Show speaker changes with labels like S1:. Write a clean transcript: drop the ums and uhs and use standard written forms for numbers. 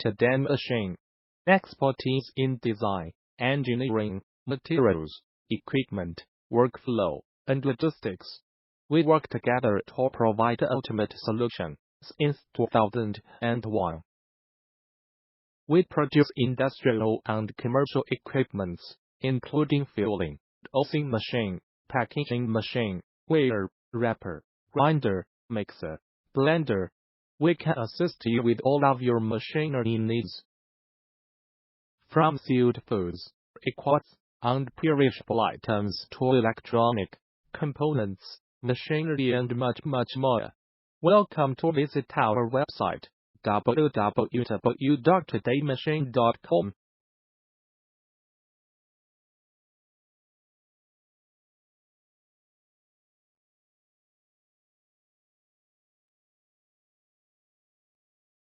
S1: end-to-end machine expertise in design, engineering, materials, equipment, workflow, and logistics. We work together to provide the ultimate solution since 2001. We produce industrial and commercial equipments, including filling, dosing machine, packaging machine, weigher, wrapper, grinder, mixer, blender. We can assist you with all of your machinery needs. From sealed foods, equipment, and perishable items to electronic components, machinery, and much more. Welcome to visit our website www.todaymachine.com.